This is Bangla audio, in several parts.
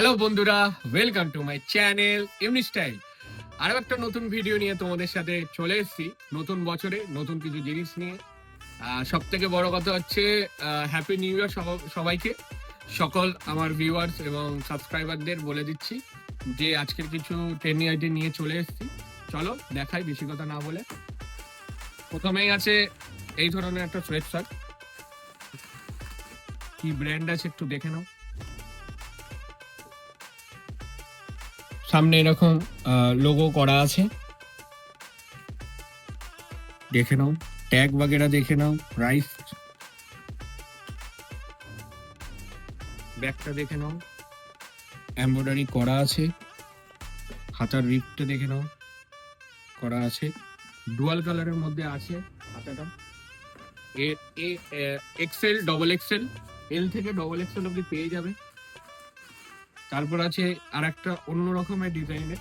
হ্যালো বন্ধুরা, ওয়েলকাম টু মাই চ্যানেল এমনি স্টাইল। আরো একটা নতুন ভিডিও নিয়ে তোমাদের সাথে চলে এসেছি। নতুন বছরে নতুন কিছু জিনিস নিয়ে। সব থেকে বড় কথা হচ্ছে হ্যাপি নিউ ইয়ার সবাইকে। সকল আমার ভিউয়ার্স এবং সাবস্ক্রাইবারদের বলে দিচ্ছি যে আজকের কিছু ট্রেন্ডিং আইটেম নিয়ে চলে এসেছি। চলো দেখাই বেশি কথা না বলে। প্রথমেই আছে এই ধরনের একটা সোয়েট শার্ট। কি ব্র্যান্ড আছে একটু দেখে নাও। সামনে এরকম লোগো করা আছে, দেখে নাও। ট্যাগ বাগেরা দেখে নাও। প্রাইস, ব্যাগটা দেখে নাও, এমব্রয়ডারি করা আছে। হাতার রিপটা দেখে নাও, করা আছে। ডুয়াল কালারের মধ্যে আছে হাতাটা। এর এক্সেল, ডবল এক্সেল, এল থেকে ডবল এক্সেল অব্দি পেয়ে যাবে। তারপর আছে আর একটা অন্য রকমের ডিজাইনের,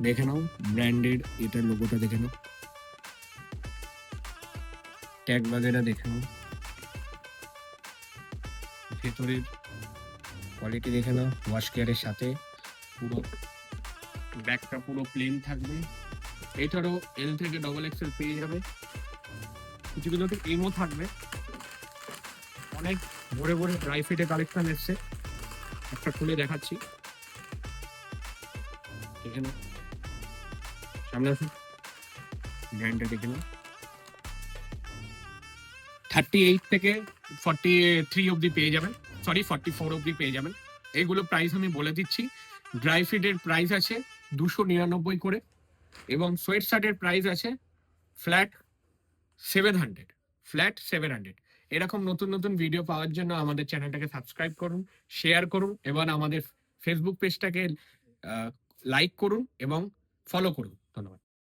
দেখে নাও। ব্র্যান্ডেড এটার লোগোটা দেখে নাও, ট্যাগ বাগেরা দেখে নাও। ভেতরের কোয়ালিটি দেখে নাও, ওয়াশ কেয়ারের সাথে। পুরো ব্যাগটা পুরো প্লেন থাকবে। এটারও এল থেকে ডবল এক্সেল পেয়ে যাবে। কিছুগুলোতে এমও থাকবে। অনেক ভরে ভরে ড্রাই ফিটে কালেকশন এসছে, একটা খুলে দেখাচ্ছি। দেখে নাও, সামনে আসুন, ব্র্যান্ডটা দেখে নাও। 38 থেকে 43 অব্দি পেয়ে যাবেন, সরি 44 অব্দি পেয়ে যাবেন। এইগুলো প্রাইস আমি বলে দিচ্ছি। ড্রাই ফিটের প্রাইস আছে 299 করে, এবং সোয়েট শার্টের প্রাইস আছে ফ্ল্যাট 700। ফ্ল্যাট 700। এরকম নতুন নতুন ভিডিও পাওয়ার জন্য আমাদের চ্যানেলটাকে সাবস্ক্রাইব করুন, শেয়ার করুন, এবং আমাদের ফেসবুক পেজটাকে লাইক করুন এবং ফলো করুন।